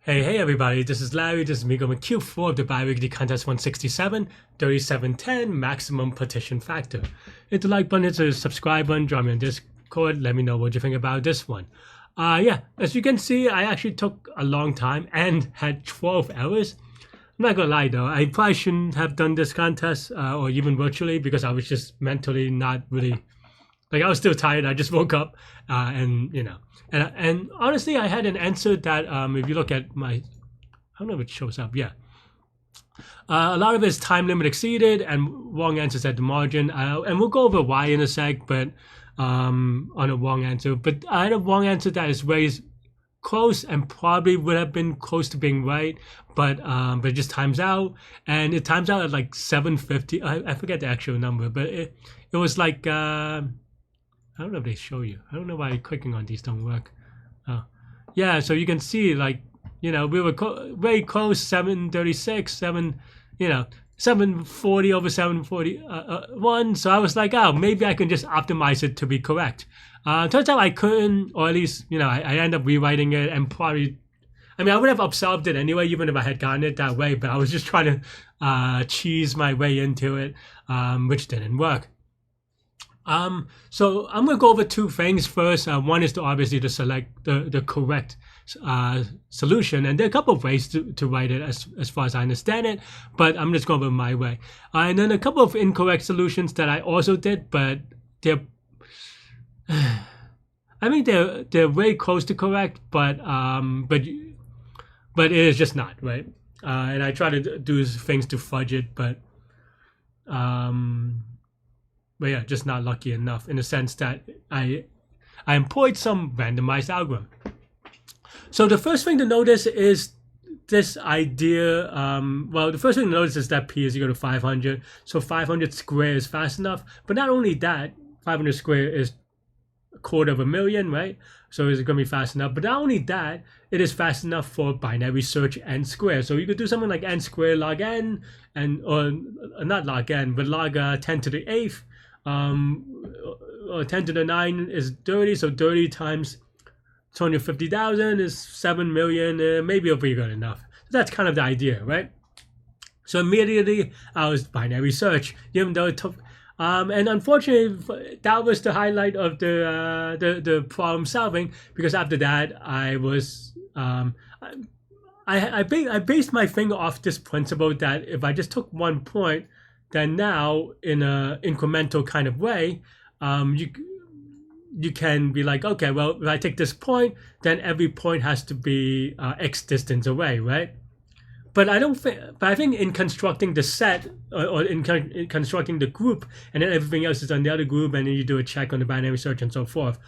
Hey everybody, this is Larry. This is me going Q4 of the bi-weekly contest 167, 3710 maximum partition factor. Hit the like button, hit the subscribe button, join me on Discord, let me know what you think about this one. Yeah, as you can see, I actually took a long time and had 12 errors. I'm not gonna lie though, I probably shouldn't have done this contest or even virtually because I was just mentally not really, like I was still tired. I just woke up and honestly, I had an answer that if you look at my, I don't know if it shows up. Yeah, a lot of it is time limit exceeded and wrong answers at the margin. And we'll go over why in a sec, but on a wrong answer. But I had a wrong answer that is very close and probably would have been close to being right, but it just times out, and it times out at like 750. I forget the actual number, but it was like. I don't know if they show you. I don't know why clicking on these don't work. Yeah, so you can see like, we were very close, 736, 740 over 741. So I was like, oh, maybe I can just optimize it to be correct. Turns out I couldn't, or at least, I end up rewriting it and probably, I would have observed it anyway, even if I had gotten it that way, but I was just trying to cheese my way into it, which didn't work. So I'm going to go over two things first. One is to obviously to select the correct solution, and there are a couple of ways to write it as far as I understand it, but I'm just going over my way. And then a couple of incorrect solutions that I also did, but they're they're very close to correct, but it is just not right. And I try to do things to fudge it, but yeah, just not lucky enough in the sense that I employed some randomized algorithm. So the first thing to notice is this idea. Well, the first thing to notice is that P is equal to 500. So 500 square is fast enough. But not only that, 500 square is a quarter of a million, right? So is it going to be fast enough? But not only that, it is fast enough for binary search n square. So you could do something like n square log n, or not log n, but log 10 to the 8th. Or 10 to the 9 is 30, so 30 times 250,000 is 7 million. Maybe it'll be good enough. So that's kind of the idea, right? So immediately I was binary search, even though it took, and unfortunately that was the highlight of the problem solving, because after that I was I based my thing off this principle that if I just took one point, then now in a incremental kind of way, you can be like, okay, well, if I take this point, then every point has to be X distance away, right? But I think in constructing the set, or in constructing the group, and then everything else is on the other group, and then you do a check on the binary search and so forth.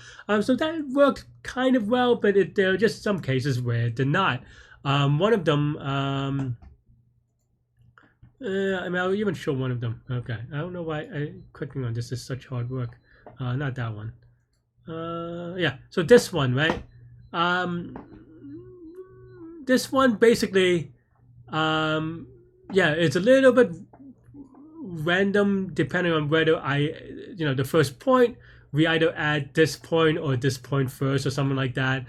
So that worked kind of well, but there are just some cases where it did not. One of them, I'll even show one of them. Okay, I don't know why clicking on this is such hard work. Not that one. Yeah, so this one, right? This one basically, yeah, it's a little bit random depending on whether the first point, we either add this point or this point first or something like that.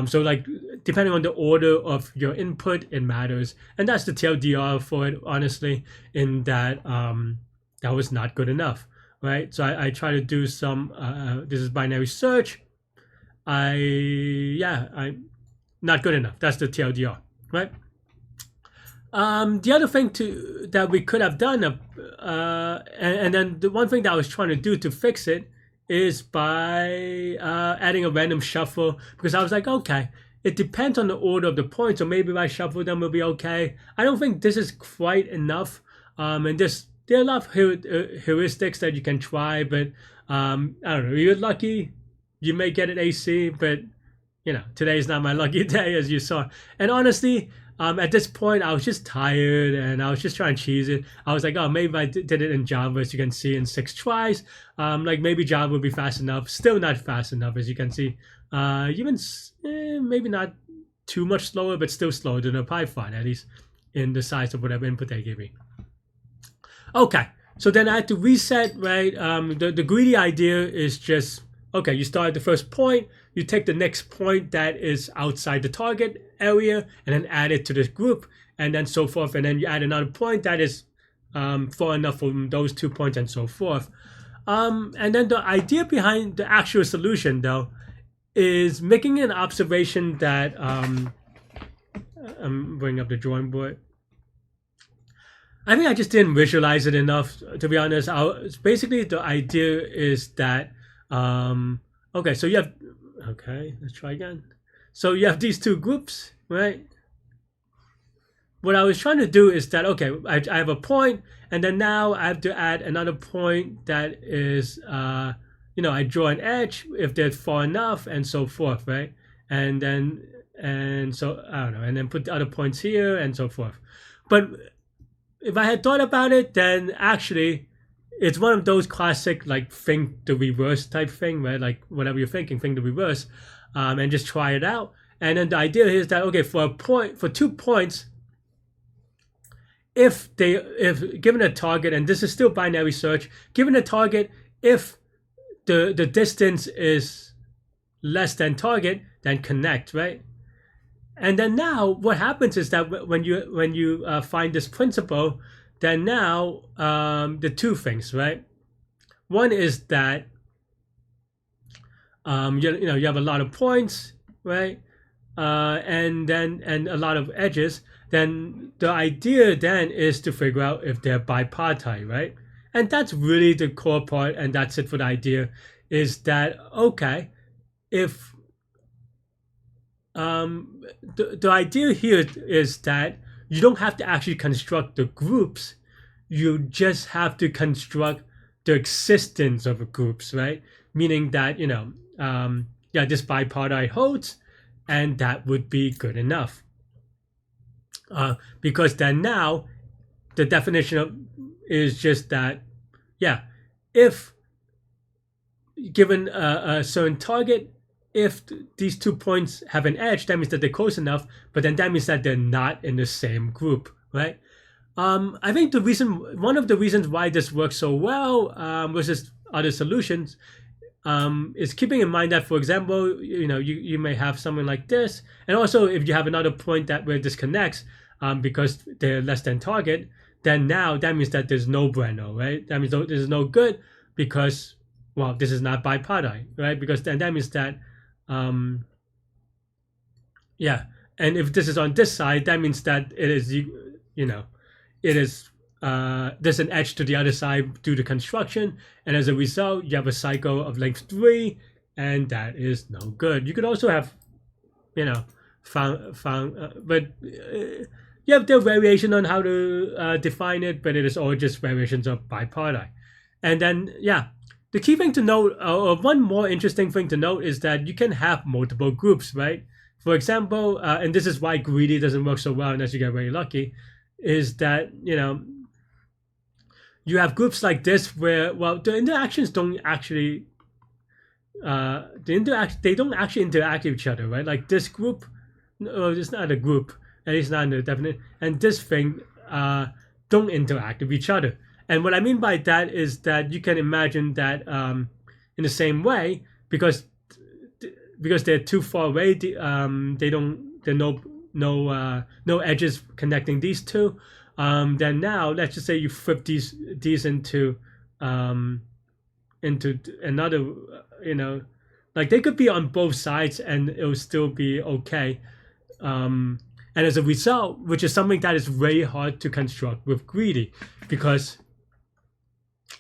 So like depending on the order of your input, it matters, and that's the TLDR for it, honestly, in that that was not good enough, right? So I try to do some this is binary search. I not good enough. That's the TLDR, right? The other thing that we could have done, and then the one thing that I was trying to do to fix it is by adding a random shuffle, because I was like, okay, it depends on the order of the points, so maybe if I shuffle them will be okay. I don't think this is quite enough, and there are a lot of heuristics that you can try, but I don't know, if you're lucky, you may get an AC, but today is not my lucky day, as you saw. And honestly, at this point, I was just tired and I was just trying to cheese it. I was like, oh, maybe I did it in Java, as you can see, in 6 tries. Like maybe Java would be fast enough. Still not fast enough, as you can see. Even maybe not too much slower, but still slower than a Python, at least in the size of whatever input they gave me. Okay, so then I had to reset, right? The greedy idea is just okay, you start at the first point, you take the next point that is outside the target area, and then add it to this group, and then so forth, and then you add another point that is far enough from those 2 points, and so forth. And then the idea behind the actual solution, though, is making an observation that I'm bringing up the drawing board. I think I just didn't visualize it enough, to be honest. Basically, the idea is that okay, so you have, okay, let's try again. So you have these two groups, right? What I was trying to do is that, okay, I have a point, and then now I have to add another point that is, you know, I draw an edge if they're far enough, and so forth, right? And so, I don't know, and then put the other points here, and so forth. But if I had thought about it, then actually, it's one of those classic, like, think the reverse type thing, right? Like, whatever you're thinking, think the reverse, and just try it out. And then the idea is that, okay, for 2 points, if given a target, and this is still binary search, given a target, if the distance is less than target, then connect, right? And then now what happens is that when you find this principle, then now the two things, right? One is that you have a lot of points, right? And a lot of edges. Then the idea then is to figure out if they're bipartite, right? And that's really the core part, and that's it for the idea, is that, okay, if the idea here is that you don't have to actually construct the groups, you just have to construct the existence of the groups, right? Meaning that, this bipartite holds, and that would be good enough. Because then now the definition is just that, if given a certain target, if these 2 points have an edge, that means that they're close enough, but then that means that they're not in the same group, right? I think one of the reasons why this works so well versus other solutions is keeping in mind that, for example, you may have something like this, and also if you have another point where this connects, because they're less than target, then now that means that there's no bueno, right? That means this is no good because, well, this is not bipartite, right? Because then that means that, and if this is on this side, that means that it is, there's an edge to the other side due to construction, and as a result, you have a cycle of length 3, and that is no good. You could also have, but you have the variation on how to define it, but it is all just variations of bipartite. And then, the key thing to note, or one more interesting thing to note, is that you can have multiple groups, right? For example, and this is why greedy doesn't work so well unless you get very lucky, is that, you have groups like this where, well, the interactions don't actually, they don't actually interact with each other, right? Like this group, no, it's not a group, at least not in the definition, and this thing don't interact with each other. And what I mean by that is that you can imagine that in the same way, because they're too far away, there are no edges connecting these two. Then now, let's just say you flip these into another, like they could be on both sides and it will still be okay. And as a result, which is something that is very hard to construct with greedy, because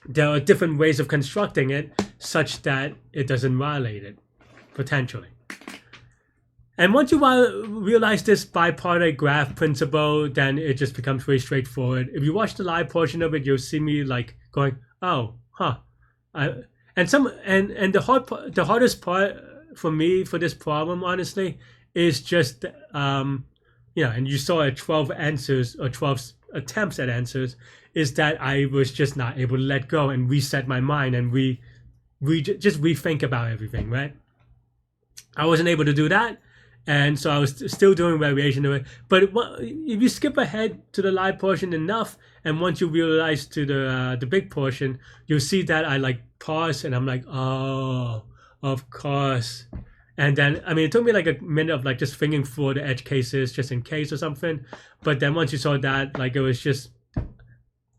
there are different ways of constructing it such that it doesn't violate it, potentially. And once you realize this bipartite graph principle, then it just becomes very straightforward. If you watch the live portion of it, you'll see me like going, "Oh, huh." And the hardest part for me for this problem, honestly, is just and you saw 12 answers or 12 attempts at answers, is that I was just not able to let go and reset my mind and just rethink about everything, right? I wasn't able to do that. And so I was still doing variation of it. But if you skip ahead to the live portion enough, and once you realize to the big portion, you'll see that I like pause and I'm like, oh, of course. And then, I mean, it took me like a minute of like just thinking through the edge cases just in case or something. But then once you saw that, like it was just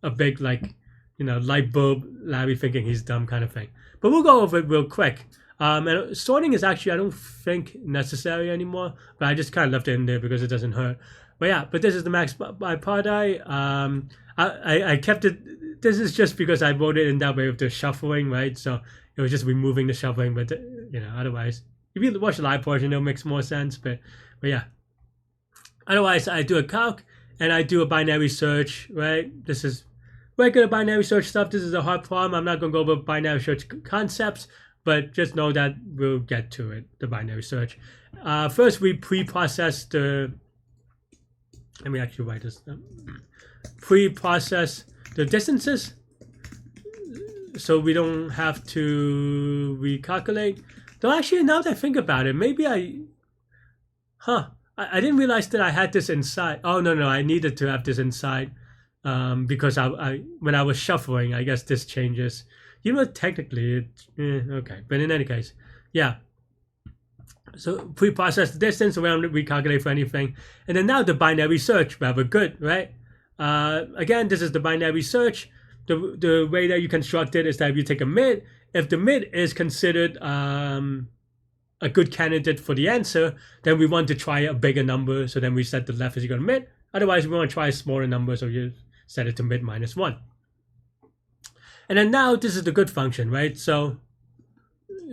a big like, light bulb, Larry thinking he's dumb kind of thing. But we'll go over it real quick. And sorting is actually, I don't think necessary anymore, but I just kind of left it in there because it doesn't hurt. But yeah, but this is the max by Pardai. I kept it. This is just because I wrote it in that way with the shuffling, right? So it was just removing the shuffling, but otherwise, if you watch the live portion, it'll make more sense. But yeah, otherwise, I do a calc and I do a binary search, right? This is regular binary search stuff. This is a hard problem. I'm not going to go over binary search concepts, but just know that we'll get to it, the binary search. First, we pre-process the... Let me actually write this down. Pre-process the distances so we don't have to recalculate. Though actually, now that I think about it, maybe I didn't realize that I had this inside. Oh, no, I needed to have this inside because I when I was shuffling, I guess this changes. Technically, okay. But in any case, yeah. So pre-process the distance, we don't recalculate for anything. And then now the binary search, rather good, right? Again, this is the binary search. The way that you construct it is that if you take a mid, if the mid is considered a good candidate for the answer, then we want to try a bigger number. So then we set the left is equal to mid. Otherwise, we want to try a smaller number. So you set it to mid minus 1. And then now this is the good function, right? So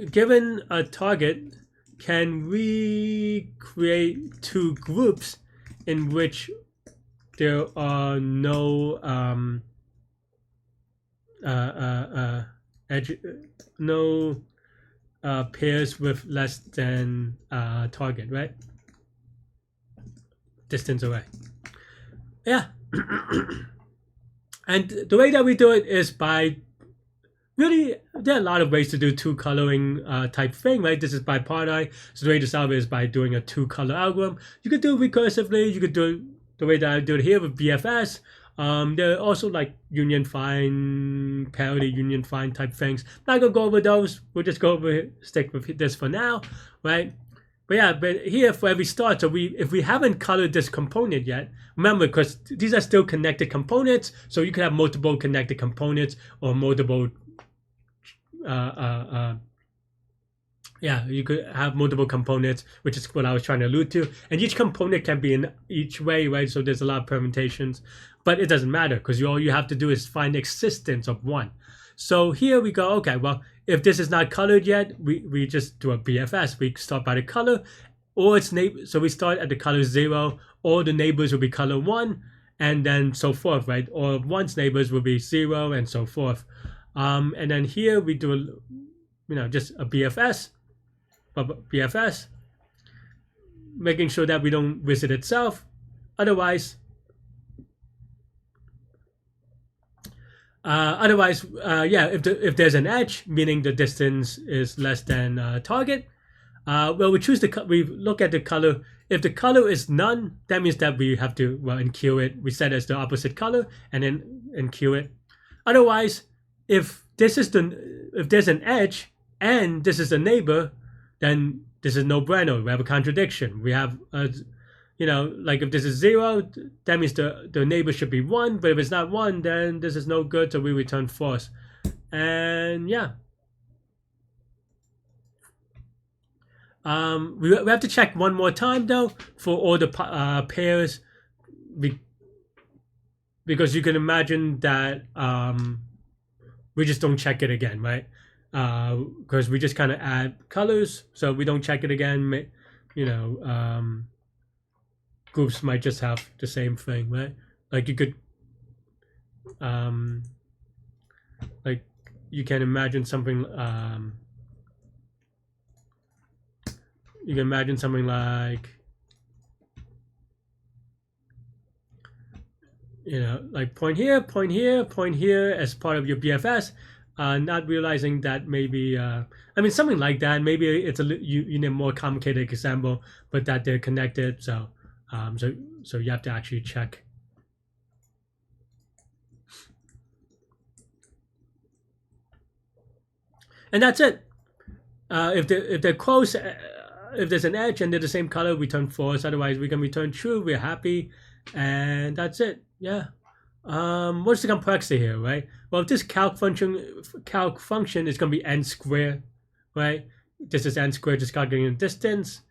given a target, can we create two groups in which there are no pairs with less than target, right? Distance away. Yeah. And the way that we do it is by really, there are a lot of ways to do two coloring type thing, right? This is by Pardai. So the way to solve it is by doing a two color algorithm. You could do it recursively. You could do it the way that I do it here with BFS. There are also like union find, parity union find type things. Not gonna go over those. We'll just stick with this for now, right? But yeah, but here for every start, so if we haven't colored this component yet, remember, because these are still connected components, so you could have multiple connected components or multiple you could have multiple components, which is what I was trying to allude to. And each component can be in each way, right? So there's a lot of permutations, but it doesn't matter because all you have to do is find the existence of one. So here we go, okay, well, if this is not colored yet, we just do a BFS. We start by the color, or its neighbor. So we start at the color 0, all the neighbors will be color 1, and then so forth, right? Or one's neighbors will be 0 and so forth. And then here we do, just a BFS, making sure that we don't visit itself. Otherwise, if there's an edge, meaning the distance is less than target, well, we look at the color. If the color is none, that means that we have to enqueue it. We set it as the opposite color and then enqueue it. Otherwise, if there's an edge and this is a neighbor, then this is no bueno. We have a contradiction. We have like if this is 0, that means the neighbor should be 1, but if it's not 1, then this is no good, so we return false. And yeah. We have to check one more time though for all the pairs, because you can imagine that we just don't check it again, right? Because we just kind of add colors, so we don't check it again. Groups might just have the same thing, right? Like you could, like you can imagine something. You can imagine something like, like point here, point here, point here as part of your BFS. Not realizing that maybe, something like that. Maybe it's you need a more complicated example, but that they're connected. So you have to actually check. And that's it. if they're close, if there's an edge and they're the same color, we turn false. Otherwise, we can return true. We're happy, and that's it. Yeah. What's the complexity here, right? Well, if this calc function is going to be n squared, right? This is n squared, just calculating the distance.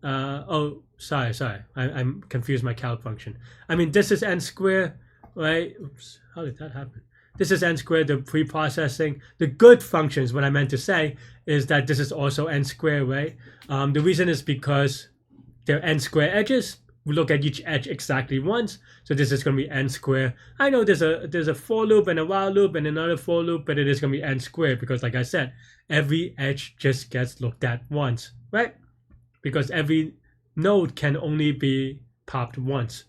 Oh, sorry, I'm confused my calc function. I mean, this is n squared, right? Oops, how did that happen? This is n squared, the pre-processing. The good functions, what I meant to say, is that this is also n squared, right? The reason is because they're n squared edges. We look at each edge exactly once, so this is going to be n squared. I know there's a for loop and a while loop and another for loop, but it is going to be n squared because, like I said, every edge just gets looked at once, right? Because every node can only be popped once,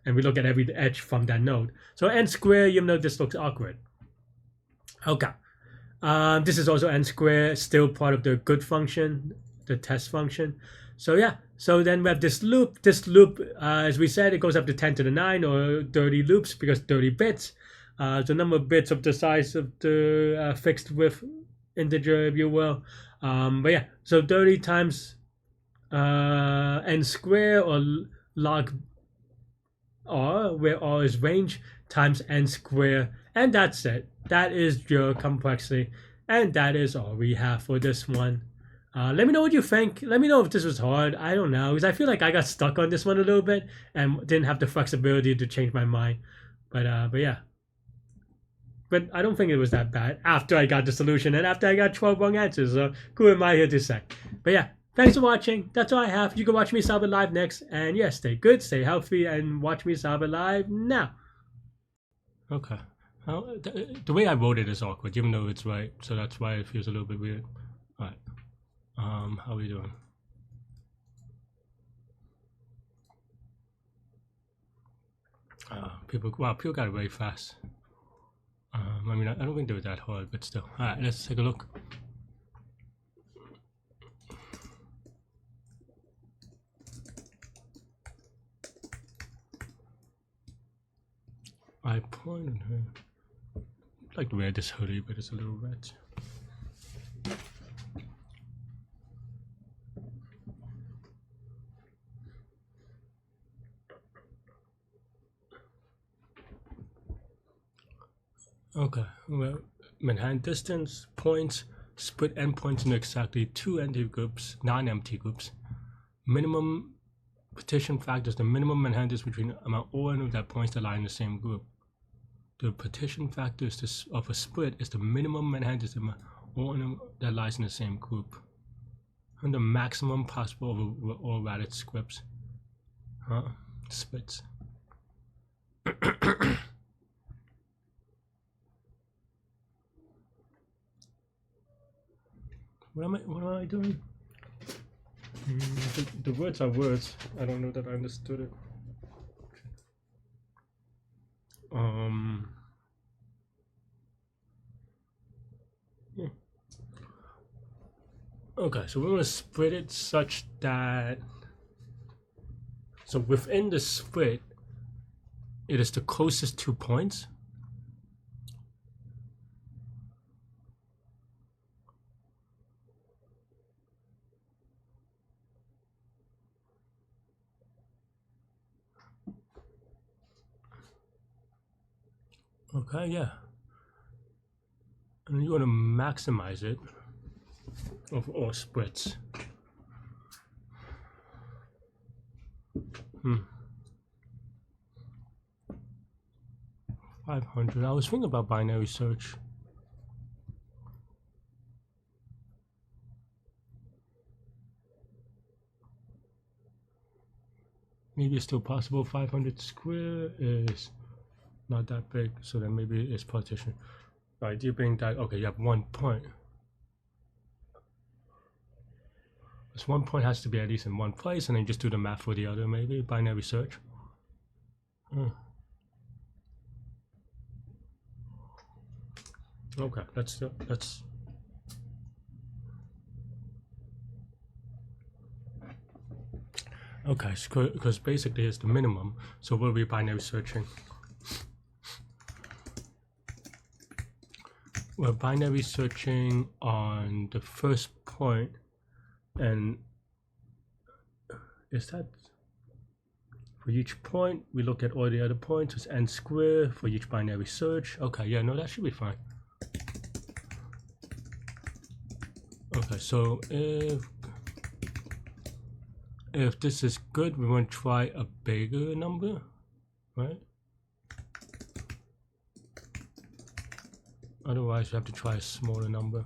and we look at every edge from that node. So n squared, even though this looks awkward. Okay, this is also n squared, still part of the good function, the test function. So yeah, so then we have this loop. This loop, as we said, it goes up to 10 to the 9 or 30 loops because 30 bits. The number of bits of the size of the fixed width integer, if you will. But yeah, so 30 times n squared or log r, where r is range, times n squared. And that's it. That is your complexity. And that is all we have for this one. Let me know what you think. Let me know if this was hard. I don't know, because I feel like I got stuck on this one a little bit and didn't have the flexibility to change my mind. But yeah. But I don't think it was that bad after I got the solution and after I got 12 wrong answers. So who am I here to say? But yeah, thanks for watching. That's all I have. You can watch me solve it live next. And yeah, stay good, stay healthy, and watch me solve it live now. Okay. Well, the way I wrote it is awkward, even though it's right. So that's why it feels a little bit weird. All right. How are we doing? People got it very fast. I mean, I don't think they were that hard, but still. All right, let's take a look. I pointed her. I'd like to wear this hoodie, but it's a little red. Okay, well, Manhattan distance points split endpoints into exactly two empty groups, non-empty groups. Minimum partition factor is the minimum Manhattan distance between amount or of that points that lie in the same group. The partition factor of a split is the minimum Manhattan distance or that lies in the same group. And the maximum possible of all radius scripts. Splits. What am I doing? The words are words. I don't know that I understood it. Okay, so we want to split it such that, so within the split, it is the closest 2 points. Okay, yeah. And you want to maximize it of all splits. 500. I was thinking about binary search. Maybe it's still possible. 500 square is not that big, so then maybe it's partition. Right, you being that, okay, you have 1 point. This 1 point has to be at least in one place, and then just do the math for the other, maybe binary search. Okay, let's. Okay, because basically it's the minimum, so we'll be binary searching. we're binary searching on the first point, and is that for each point we look at all the other points, it's n squared for each binary search. Okay, yeah, no, that should be fine. Okay, so if this is good, we want to try a bigger number, right? Otherwise we have to try a smaller number.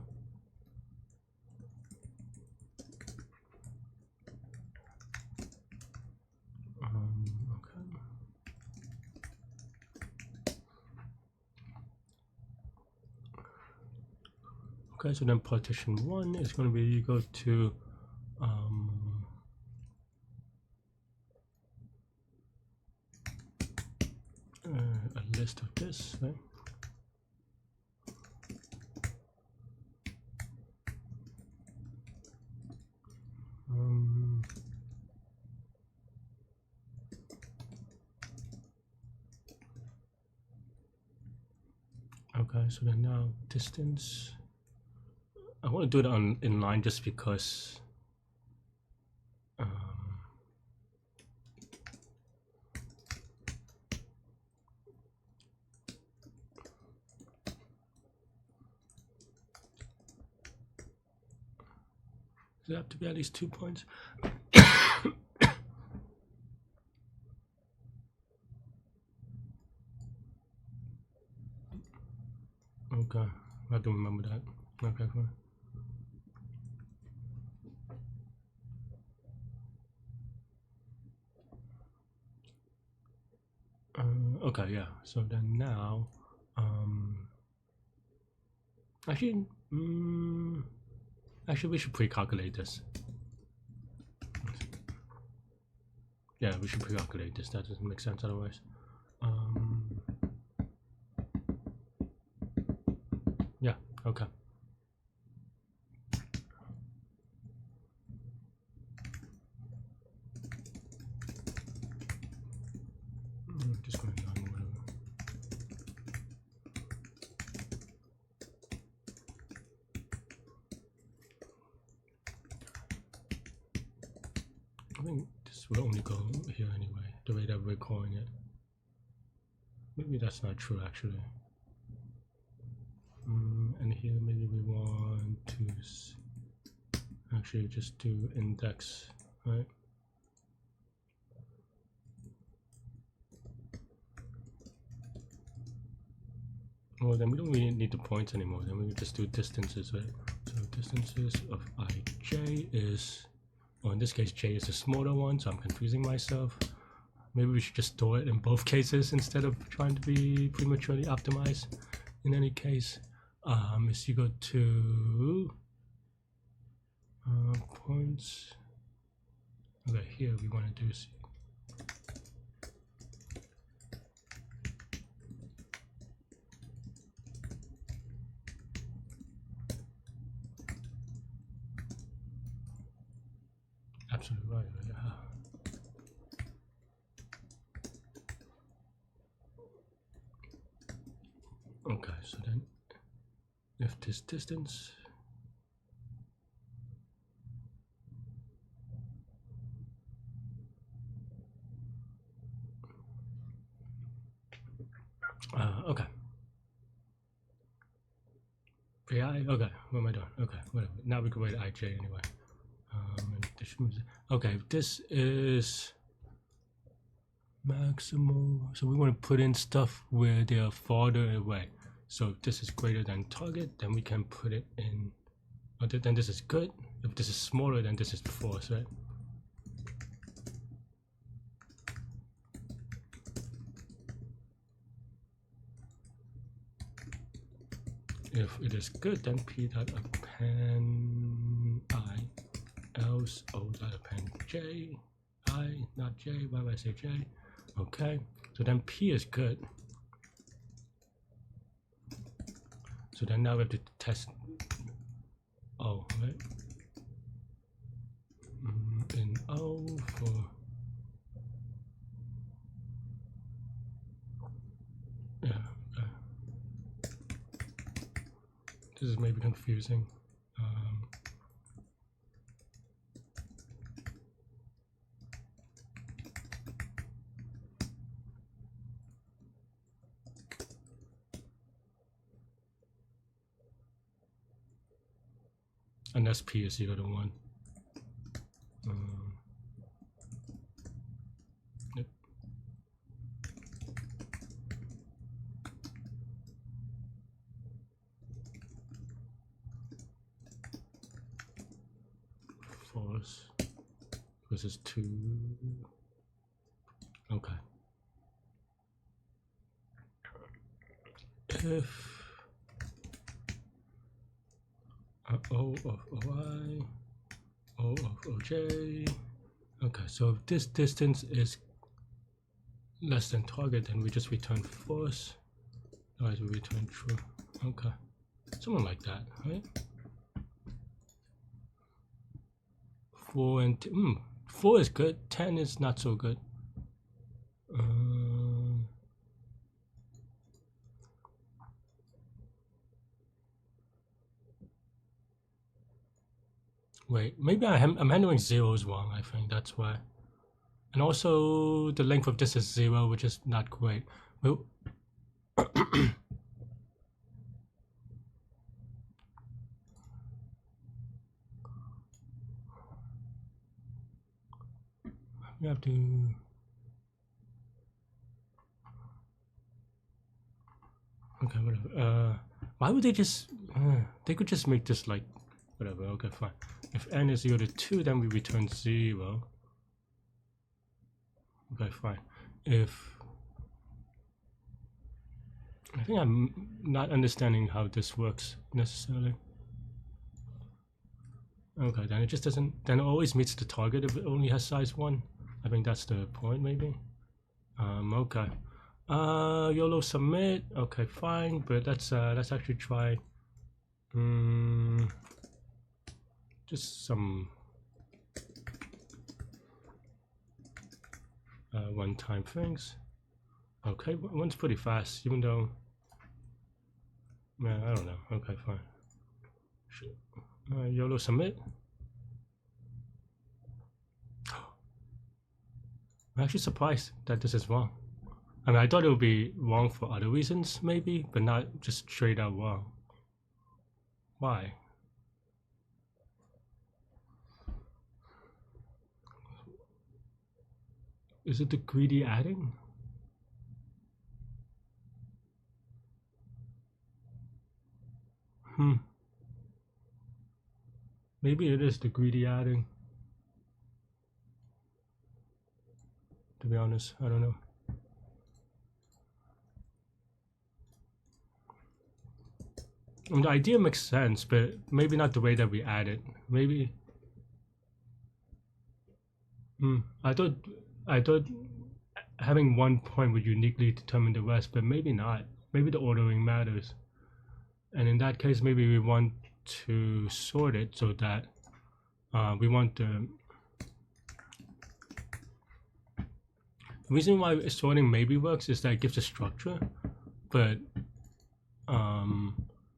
Okay, so then partition 1 is going to be equal to a list of this, right? Okay, so then now distance. I want to do it on inline just because does it have to be at least 2 points? Okay, I have to remember that. Okay, fine. Okay, yeah. So then now, actually, we should pre-calculate this. Yeah, we should pre-calculate this. That doesn't make sense otherwise. Yeah. Okay. Just going on whatever. I think this will only go here anyway, the way that we're calling it. Maybe that's not true actually. And here maybe we want to actually just do index, right? Well, then we don't really need the points anymore. Then we just do distances, right? So distances of ij is, well, in this case, j is the smaller one, so I'm confusing myself. Maybe we should just store it in both cases instead of trying to be prematurely optimized. In any case, is equal to points. Okay, here we want to do C. Absolutely right. Yeah. Okay, so then if this distance okay. Yeah, okay, what am I doing? Okay, whatever. Now we can write ij anyway. Okay, this is maximal. So we want to put in stuff where they are farther away. So if this is greater than target, then we can put it in. Then this is good. If this is smaller, then this is false, right? If it is good, then p dot append I, else o dot append j, I, not j. Why would I say j? Okay, so then p is good. So then now we have to test O, right? In O for This is maybe confusing. Unless P is equal to 1. Yep. False. This is 2. Okay. If O of OI, O of OJ. Okay, so if this distance is less than target, then we just return false. Otherwise, we return true. Okay, something like that, right? 4 and 2. 4 is good. 10 is not so good. Wait, maybe I'm handling zeros wrong. I think that's why. And also, the length of this is 0, which is not great. Well, we have to. Okay, whatever. Why would they just? They could just make this like, whatever. Okay, fine. If n is equal to 2, then we return 0. Okay, fine. If I think I'm not understanding how this works necessarily. Okay, then it just doesn't. Then it always meets the target if it only has size 1. I think that's the point, maybe. Okay. YOLO submit. Okay, fine. But let's actually try. Just some one-time things. Okay, one's pretty fast, even though. Man, I don't know. Okay, fine. YOLO submit. I'm actually surprised that this is wrong. I mean, I thought it would be wrong for other reasons, maybe, but not just straight out wrong. Why? Is it the greedy adding? Maybe it is the greedy adding. To be honest, I don't know. I mean, the idea makes sense, but maybe not the way that we add it. Maybe. I thought having one point would uniquely determine the rest, but maybe not. Maybe the ordering matters. And in that case, maybe we want to sort it so that we want the reason why sorting maybe works is that it gives a structure, but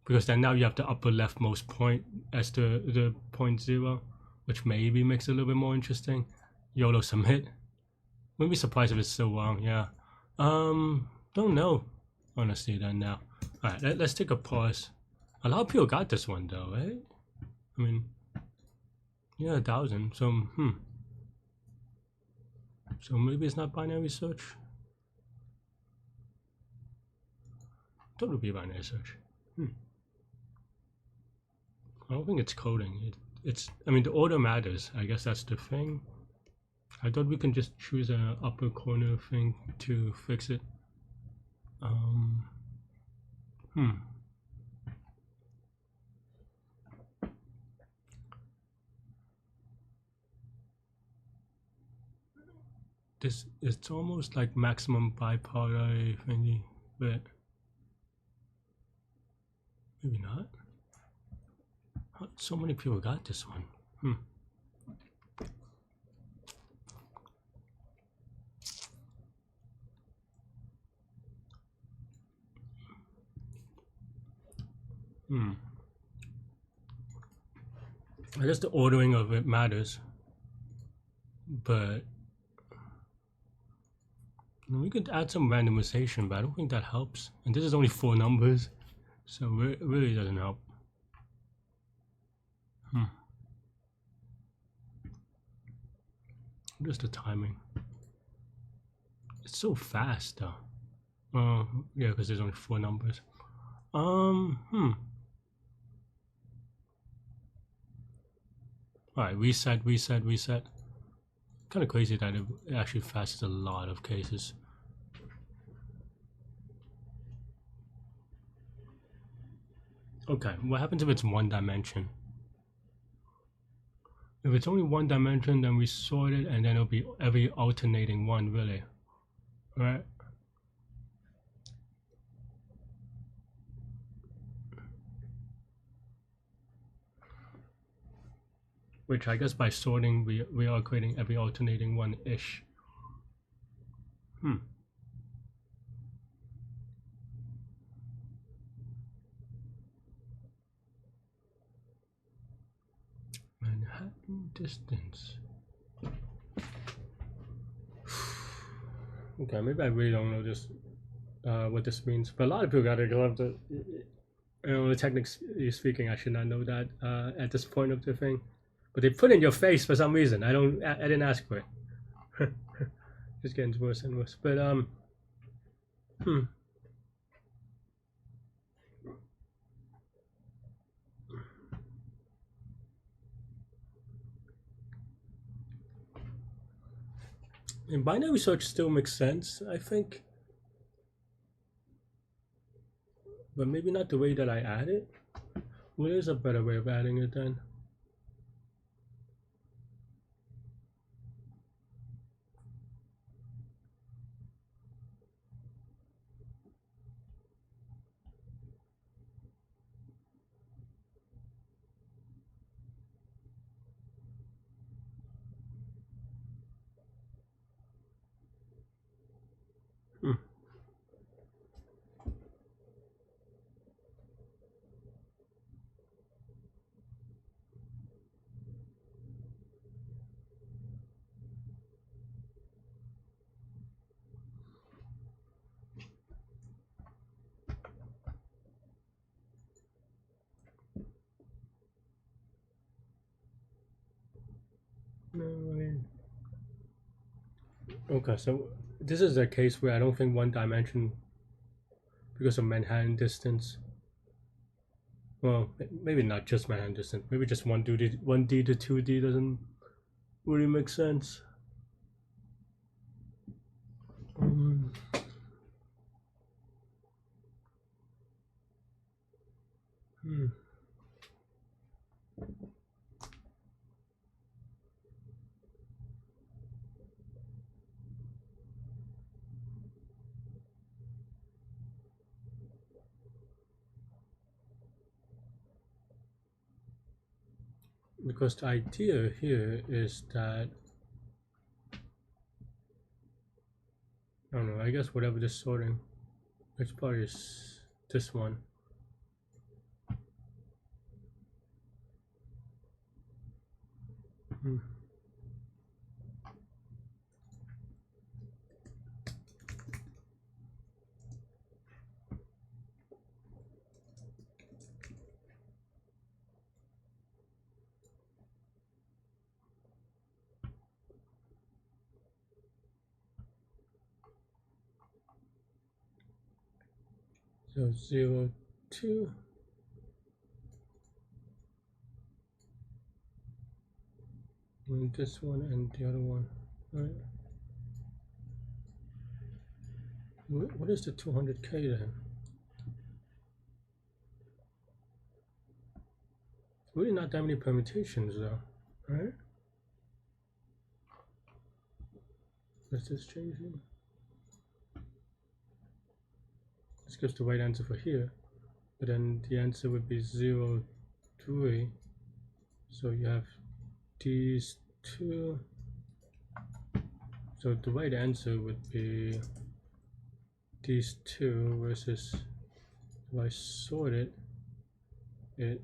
because then now you have the upper leftmost point as the point 0, which maybe makes it a little bit more interesting. YOLO submit. Wouldn't be surprised if it's still wrong. Yeah. Don't know. Honestly, then now. All right, let's take a pause. A lot of people got this one though, right? I mean, yeah, 1,000. So So maybe it's not binary search. Thought it would be binary search. I don't think it's coding. It's. I mean, the order matters. I guess that's the thing. I thought we can just choose an upper corner thing to fix it. This it's almost like maximum bipolar thingy, but maybe not. So many people got this one. I guess the ordering of it matters, but we could add some randomization, but I don't think that helps. And this is only 4 numbers, so it really doesn't help. What is the timing? It's so fast though. Yeah, because there's only 4 numbers. Alright, reset. Kind of crazy that it actually fasts a lot of cases. Okay, what happens if it's 1 dimension? If it's only 1 dimension, then we sort it, and then it'll be every alternating one, really. Right? Which I guess by sorting, we are creating every alternating one-ish. Manhattan distance. Okay, maybe I really don't know this, what this means, but a lot of people gotta love the, technically speaking, I should not know that at this point of the thing, but they put it in your face for some reason. I didn't ask for it. Just getting worse and worse. But and binary search still makes sense, I think, but maybe not the way that I add it. What is a better way of adding it then? Okay, so this is a case where I don't think 1 dimension, because of Manhattan distance. Well, maybe not just Manhattan distance. Maybe just 1D to 2D doesn't really make sense. Because the idea here is that, I don't know, I guess whatever the sorting, which part is this one? So 0, 2. And this one and the other one. Right. What is the 200K then? Really not that many permutations though, right? Is this changing? This gives the right answer for here, but then the answer would be 0, 3. So you have these 2. So the right answer would be these 2 versus, if I sort it, it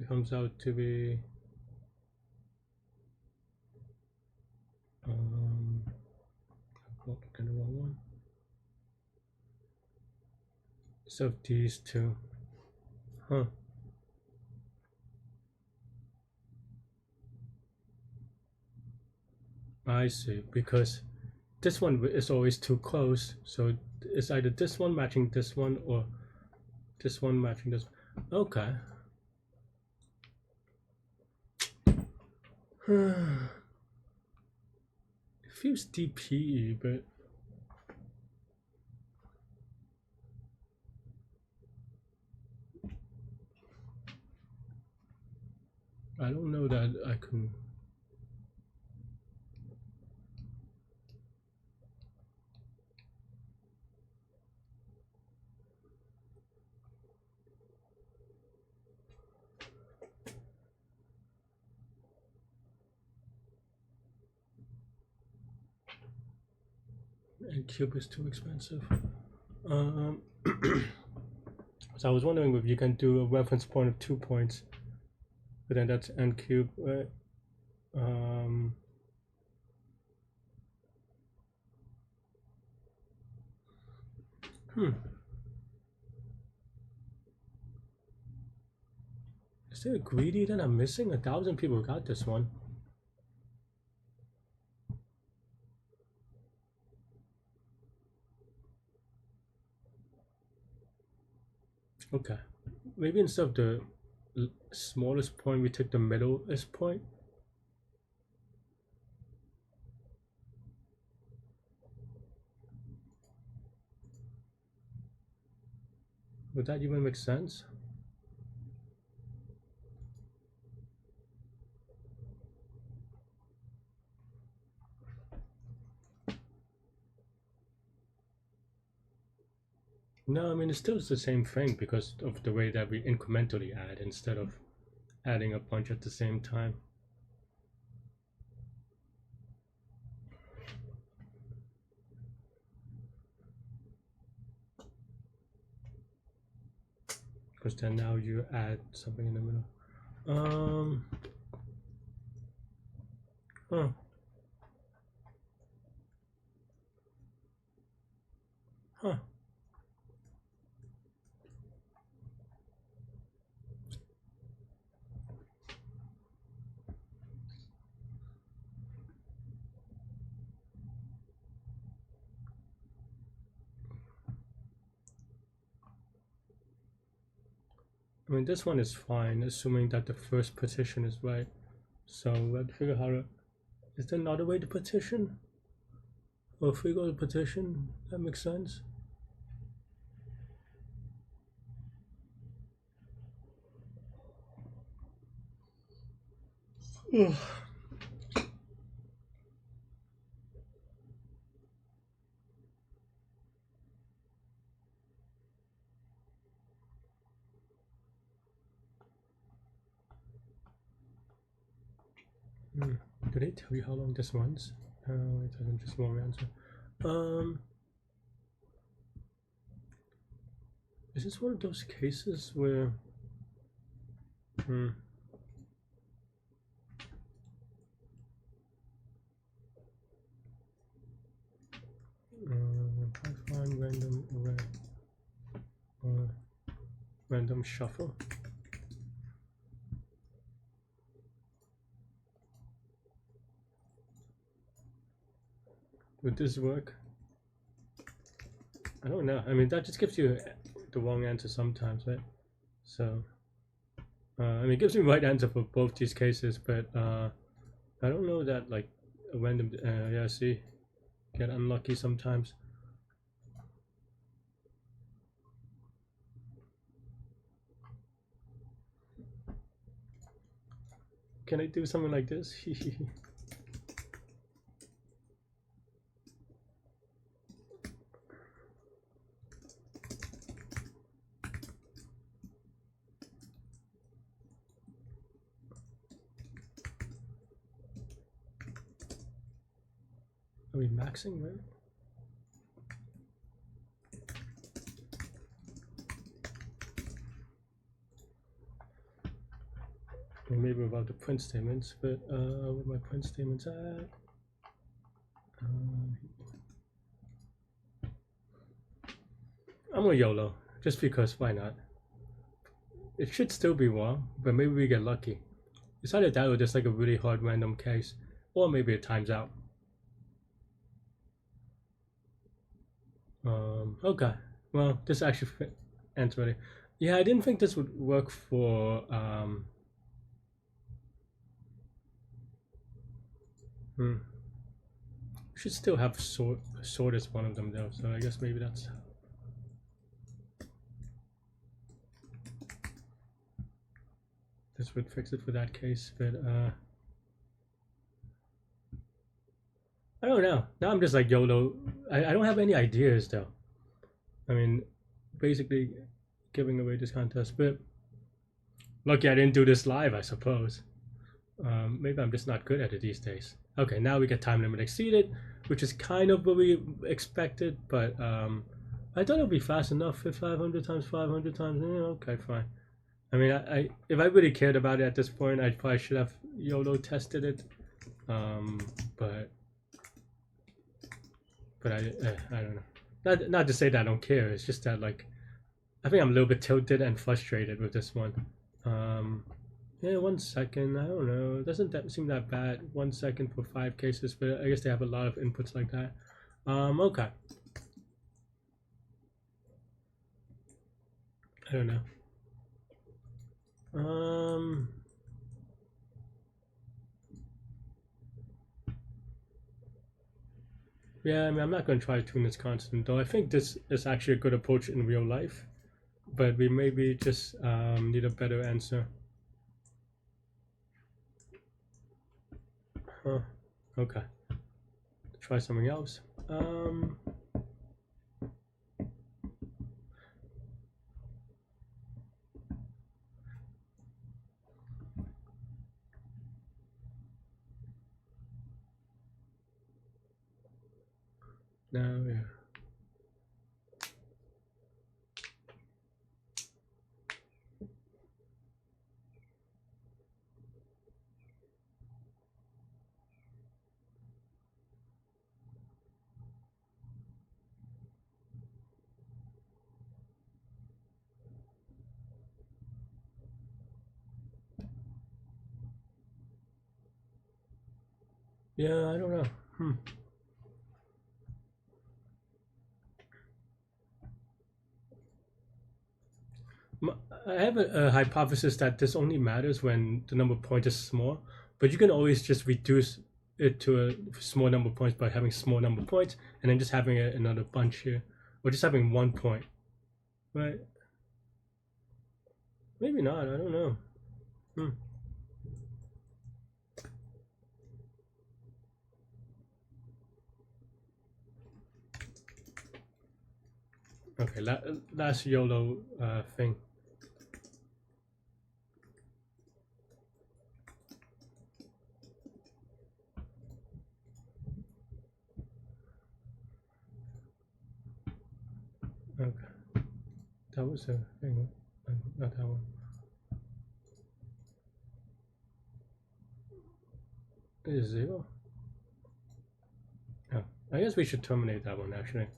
comes out to be Looking at the wrong one. So these two, huh? I see, because this one is always too close, so it's either this one matching this one or this one matching this. Okay. It feels DPE, but I don't know that I can. And cube is too expensive. So I was wondering if you can do a reference point of 2 points, but then that's n cube, right? Is there a greedy that I'm missing? 1,000 people got this one. Okay, maybe instead of the smallest point, we take the middlest point. Would that even make sense? No, I mean, it's still the same thing because of the way that we incrementally add instead of adding a bunch at the same time. Because then now you add something in the middle. Huh. Huh. I mean, this one is fine, assuming that the first partition is right. So let's figure out how to. Is there another way to partition? Or if we go to partition, that makes sense. Do they tell you how long this runs? No, it doesn't, just one answer. Is this one of those cases where 5 random array or random shuffle? Would this work? I don't know. I mean, that just gives you the wrong answer sometimes, right? So, I mean, it gives me the right answer for both these cases, but I don't know that, like, a random, yeah, see, get unlucky sometimes. Can I do something like this? Are we maxing, right? Or maybe without the print statements, but where my print statements at? I'm gonna YOLO, just because, why not? It should still be wrong, but maybe we get lucky. It's either that or just like a really hard random case, or maybe it times out. Okay, well, this actually ends already. Yeah, I didn't think this would work for, should still have sort as one of them though, so I guess maybe that's... This would fix it for that case, but I don't know. Now I'm just like YOLO. I don't have any ideas though. I mean, basically giving away this contest, but lucky I didn't do this live, I suppose. Maybe I'm just not good at it these days. Okay, now we get time limit exceeded, which is kind of what we expected, but I thought it would be fast enough for 500 times 500 times. Yeah, okay, fine. I mean, I if I really cared about it at this point, I probably should have YOLO tested it, but I don't know. Not to say that I don't care. It's just that like I think I'm a little bit tilted and frustrated with this one. Yeah, 1 second. I don't know. It doesn't seem that bad. 1 second for 5 cases, but I guess they have a lot of inputs like that. Okay. I don't know. Yeah, I mean, I'm not going to try to tune this constant, though I think this is actually a good approach in real life, but we maybe just need a better answer. Huh. Okay. Try something else. Now, yeah. Yeah, I don't know. I have a hypothesis that this only matters when the number of points is small, but you can always just reduce it to a small number of points by having small number of points and then just having another bunch here, or just having 1 point, right? Maybe not. I don't know. Okay, last YOLO thing. Okay, that was a thing. Not that one. Is 0? Oh, I guess we should terminate that one actually.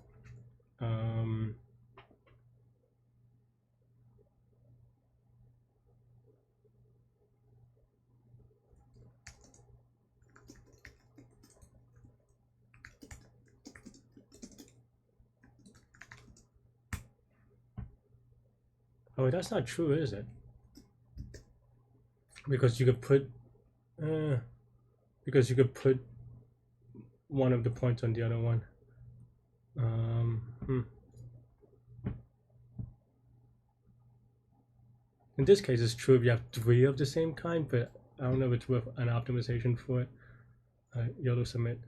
Oh, that's not true, is it? Because you could put one of the points on the other one. In this case, it's true if you have 3 of the same kind, but I don't know if it's worth an optimization for it. YOLO submit.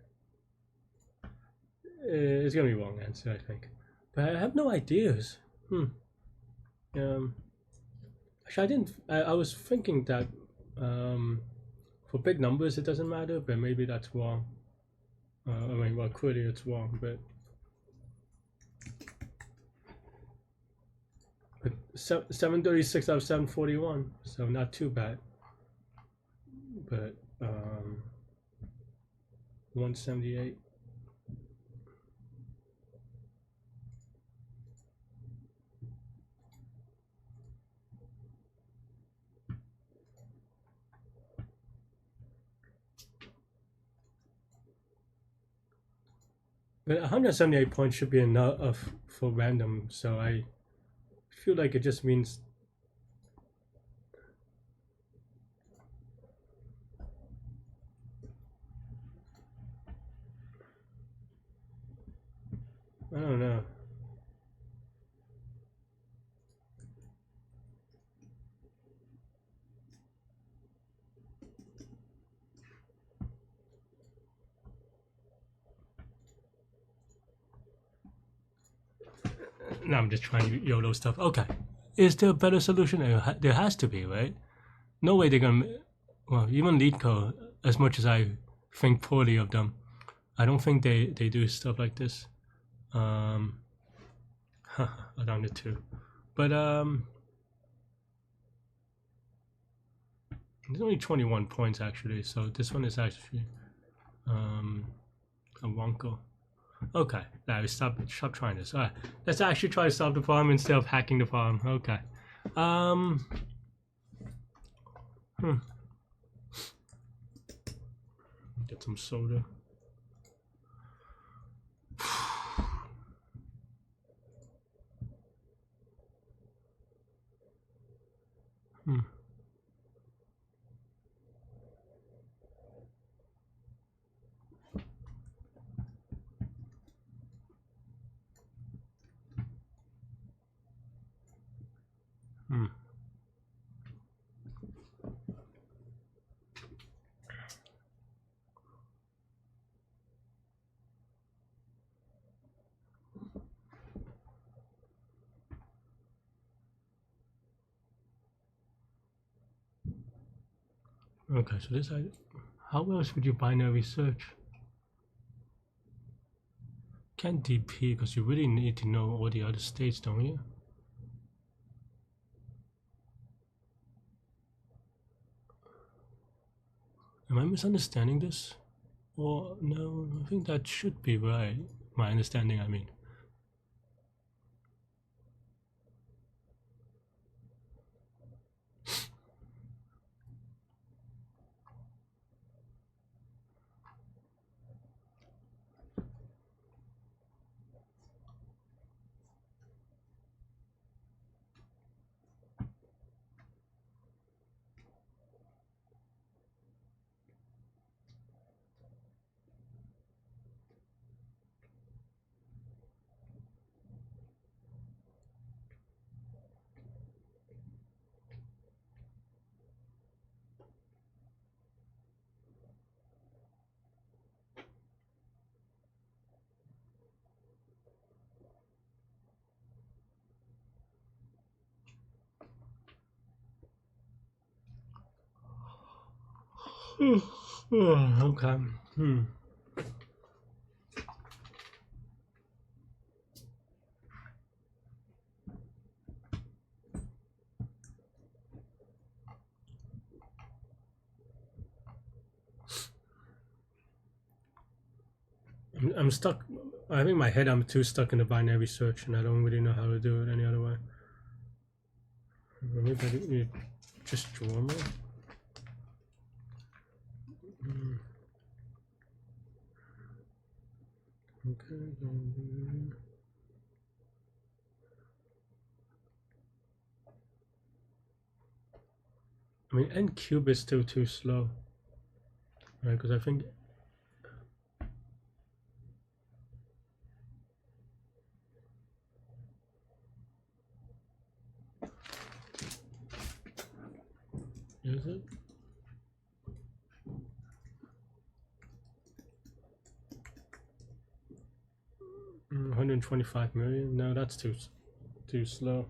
It's gonna be wrong answer, I think. But I have no ideas. Actually, I didn't. I was thinking that for big numbers it doesn't matter, but maybe that's wrong. I mean, well, clearly it's wrong, but 736 out of 741, so not too bad. But 178. But 178 points should be enough for random, so I feel like it just means I don't know. No, I'm just trying to YOLO stuff. Okay. Is there a better solution? There has to be, right? No way they're gonna. Well, even Leetcode, as much as I think poorly of them, I don't think they do stuff like this. Down to 2, but there's only 21 points actually. So this one is actually a wonko. Okay, now stop trying this. All right, let's actually try to solve the problem instead of hacking the problem. Okay. Get some soda. Okay, so this how else would you binary search? Can't DP because you really need to know all the other states, don't you? Am I misunderstanding this? Or no, I think that should be right. My understanding, I mean. Okay. I'm stuck. I think in my head I'm too stuck in the binary search, and I don't really know how to do it any other way. Maybe I need just draw more. Okay. I mean, n cube is still too slow, right? Because I think. Is it? Mm, 125 million? No, that's too slow.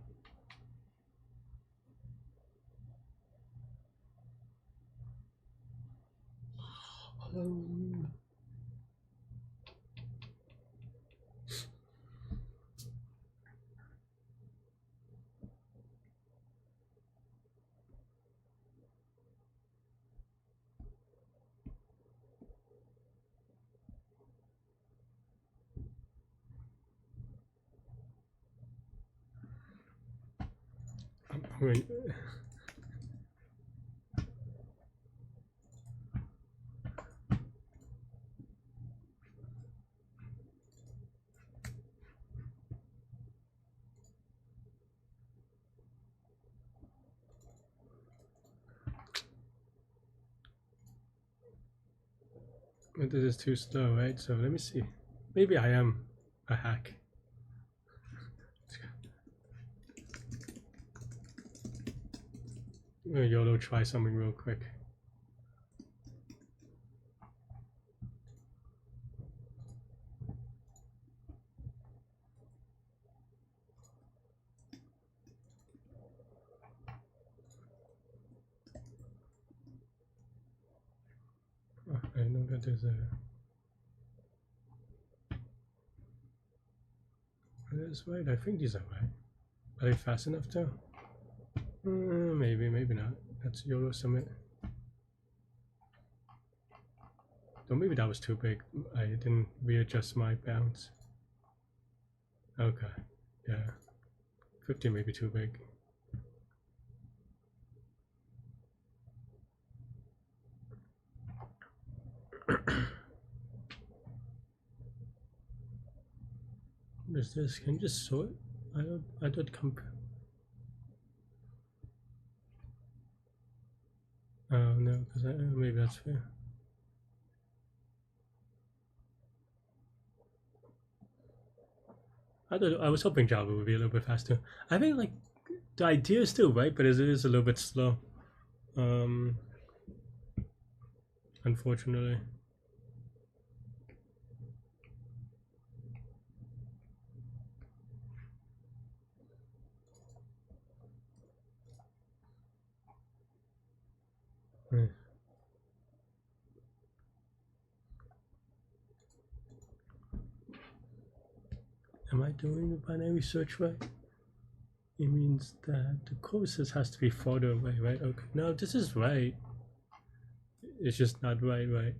Wait. But this is too slow, right? So let me see. Maybe I am a hack. I'm gonna YOLO try something real quick. Oh, I know that there's a... That's right, I think these are right. Are they fast enough though? Maybe, maybe not. Let's YOLO submit. Though maybe that was too big. I didn't readjust my bounds. Okay, yeah. 50 may be too big. What is this? Can you just sort? I don't compare. Oh no, because maybe that's fair. I was hoping Java would be a little bit faster. I think like the idea is still right, but it is a little bit slow. Unfortunately. Am I doing the binary search right? It means that the closest has to be farther away, right? Okay. No, this is right. It's just not right.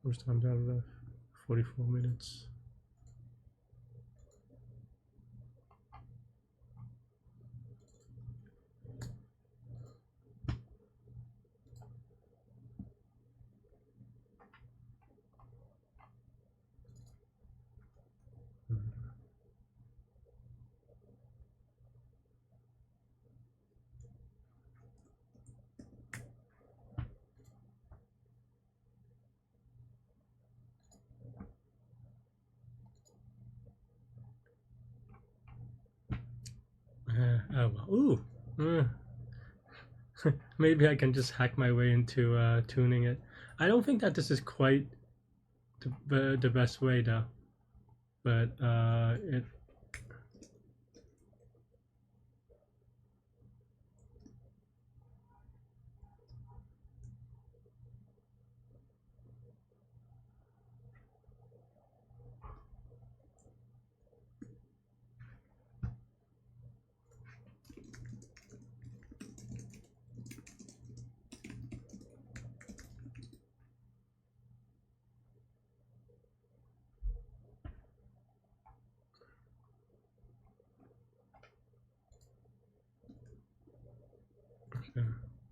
How much time do I have left? 44 minutes. Oh well. Ooh. Maybe I can just hack my way into tuning it. I don't think that this is quite the best way though. But it...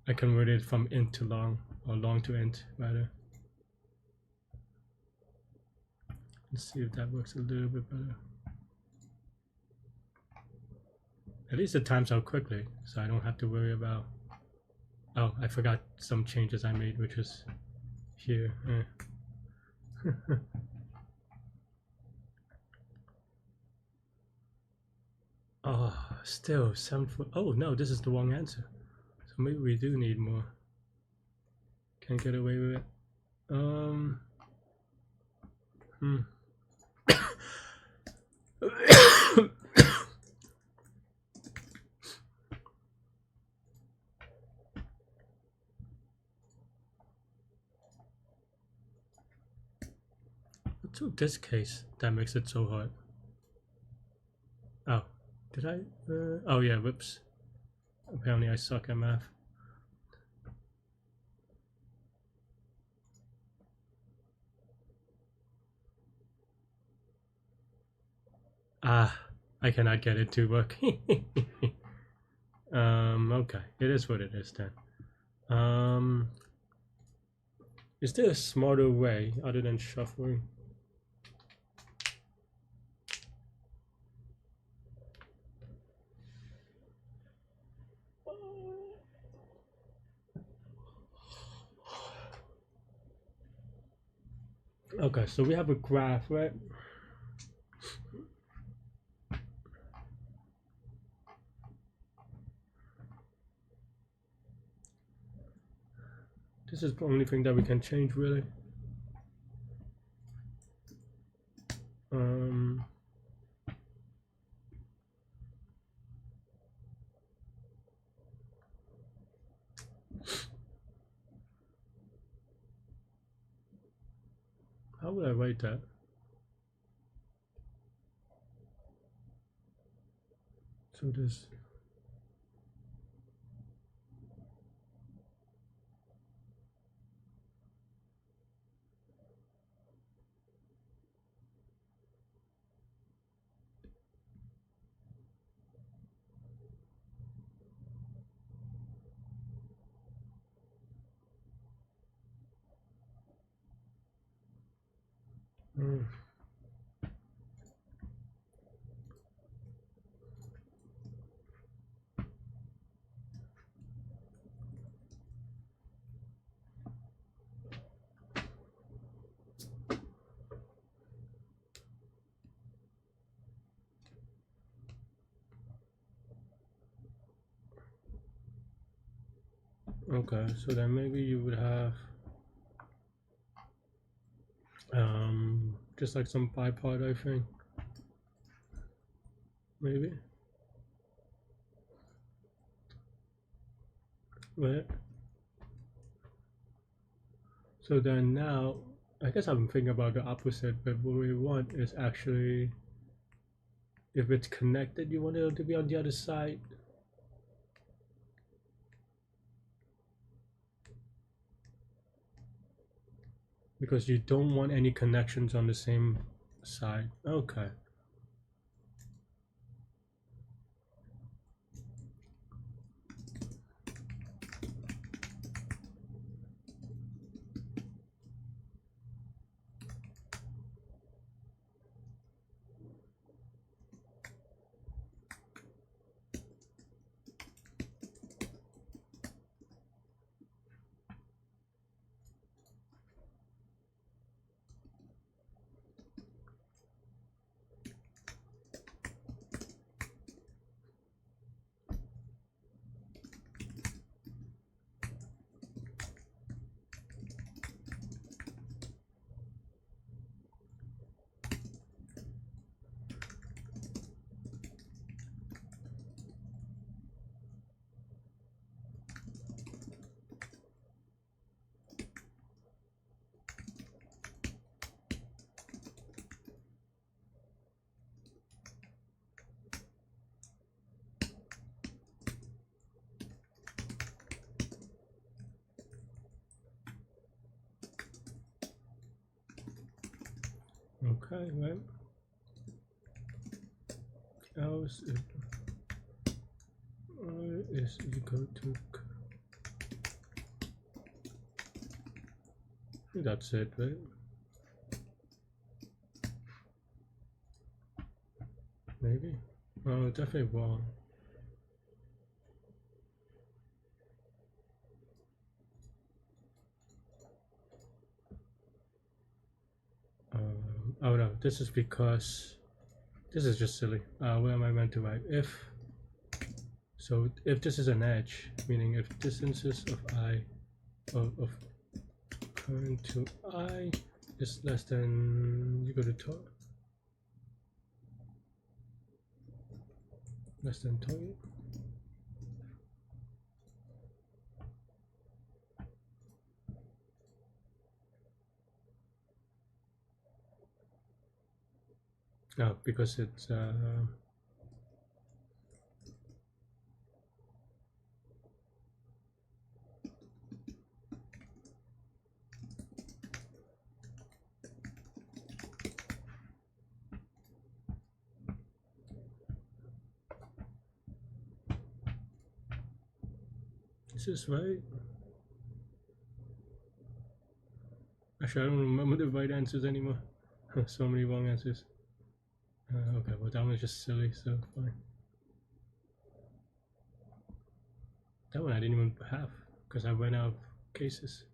I converted it from int to long, or long to int rather. Let's see if that works a little bit better. At least it times out quickly, so I don't have to worry about Oh, I forgot some changes I made, which is here. Oh, still 7 foot. Oh no, this is the wrong answer. So maybe we do need more. Can't get away with it. Hmm. 'To this case that makes it so hard? Oh, did I? Oh yeah, whoops. Apparently I suck at math. Ah, I cannot get it to work. Okay, it is what it is then. Is there a smarter way other than shuffling? Okay, so we have a graph, right? This is the only thing that we can change, really. How would I write that? So this. Okay, so then maybe you would have just like some bipod, I think. Maybe. Right. So then now, I guess I'm thinking about the opposite, but what we want is actually, if it's connected, you want it to be on the other side. Because you don't want any connections on the same side. Okay. Okay, right. Else it is equal to. That's it, right? Maybe. Oh, definitely wrong. Oh no, this is because this is just silly. What am I meant to write? So if this is an edge, meaning if distances of I of current to I is less than equal to less than target. No, because it's this is right. Actually, I don't remember the right answers anymore. So many wrong answers. Okay, well that one's just silly, so fine. That one I didn't even have because I ran out of cases.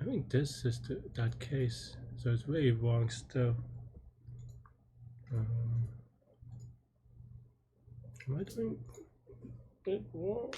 I think this is that case, so it's really wrong still. Am I doing it wrong?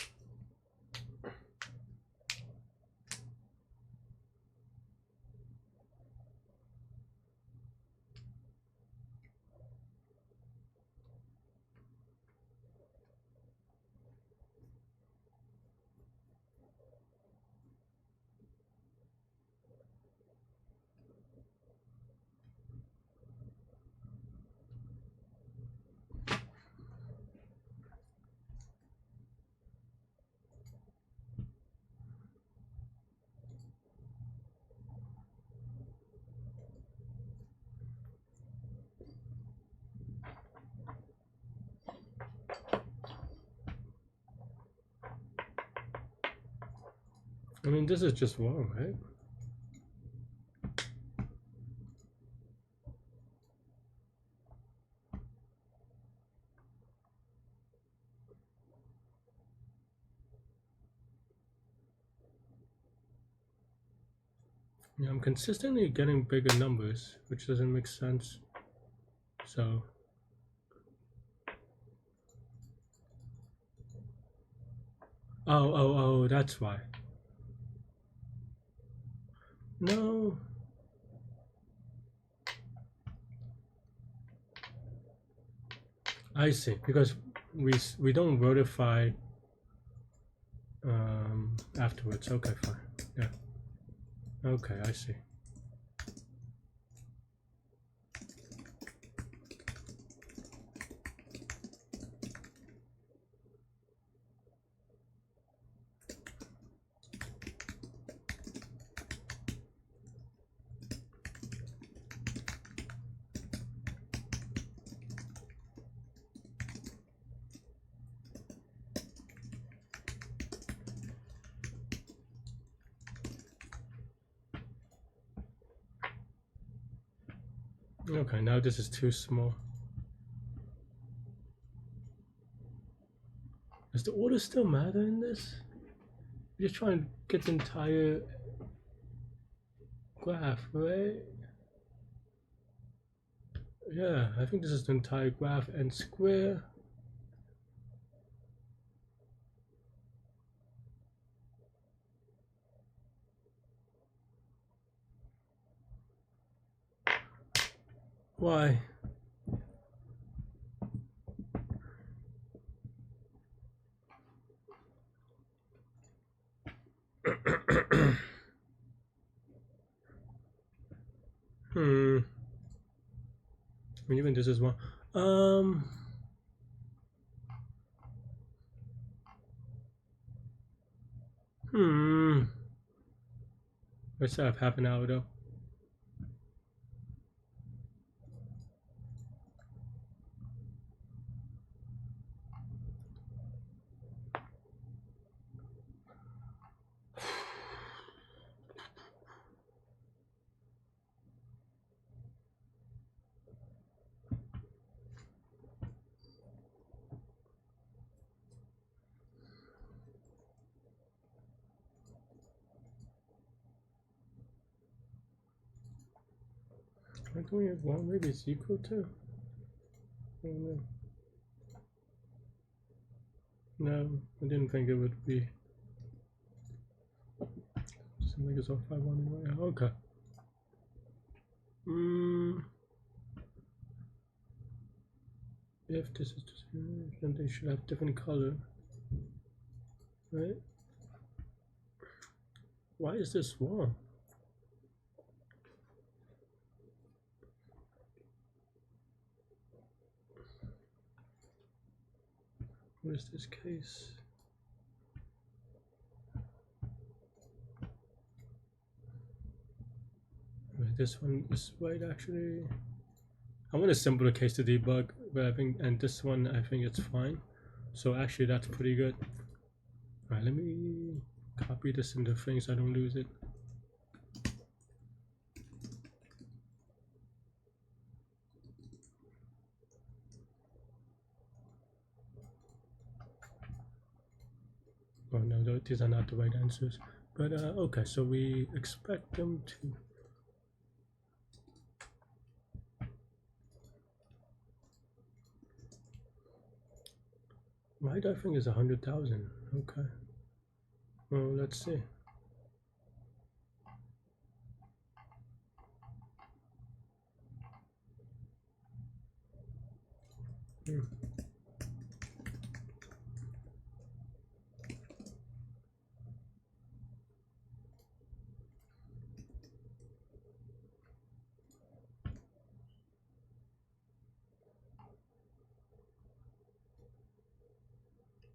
I mean, this is just wrong, right? Yeah, I'm consistently getting bigger numbers, which doesn't make sense. So, oh, that's why. No. I see, because we don't verify afterwards. Okay, fine. Yeah. Okay, I see. Okay, now this is too small. Does the order still matter in this? You're just trying to get the entire graph, right? Yeah, I think this is the entire graph and square. Why? I mean, even this is one. Let's have half an hour though. doing it wrong? Maybe it's equal to? I don't know. No, I didn't think it would be. Something is off by 1 anyway. Okay. If this is just, then they should have different color, right? Why is this wrong? What is this case? Wait, this one is right actually. I want a simpler case to debug, but I think, and this one I think it's fine. So actually that's pretty good. All right, let me copy this into things so I don't lose it. Oh no, these are not the right answers. But okay, so we expect them to. Right, I think is 100,000. Okay. Well, let's see.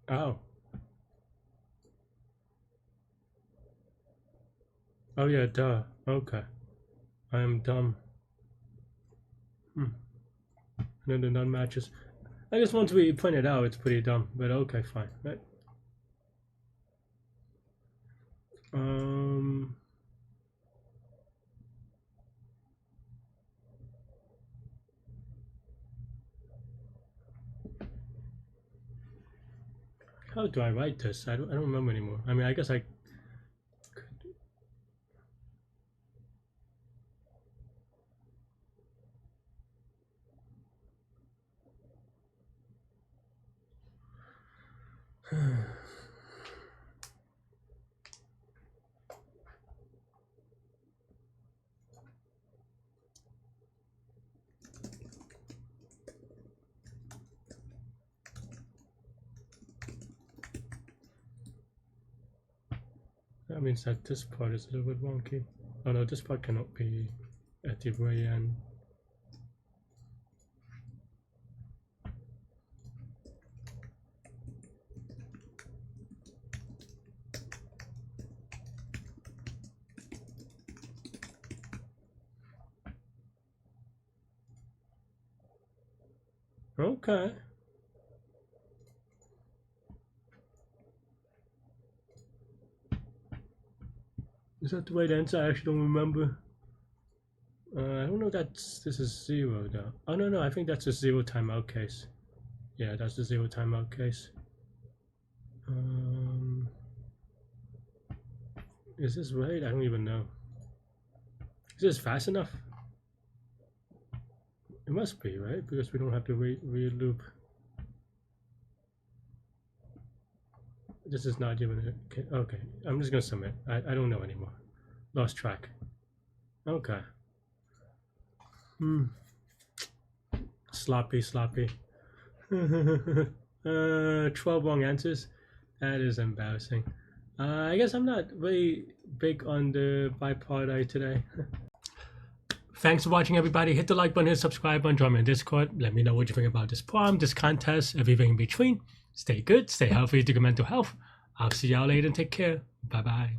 Oh. Oh yeah, duh. Okay. I am dumb. And then the none matches. I guess once we point it out, it's pretty dumb, but okay, fine, right? How do I write this? I don't remember anymore. I mean, I guess I could. That means that this part is a little bit wonky. Oh no, this part cannot be at the very end. Okay. Is that the right answer? I actually don't remember. I don't know that this is 0 though. Oh no, I think that's a 0 timeout case. Yeah, that's the 0 timeout case. Is this right? I don't even know. Is this fast enough? It must be, right? Because we don't have to re-loop. This is not even okay. I'm just gonna submit. I don't know anymore. Lost track. Okay. Sloppy. 12 wrong answers. That is embarrassing. I guess I'm not very big on the bipartite today. Thanks for watching, everybody. Hit the like button, hit subscribe button, join me on Discord. Let me know what you think about this problem, this contest, everything in between. Stay good, stay healthy, do good mental health. I'll see y'all later and take care. Bye-bye.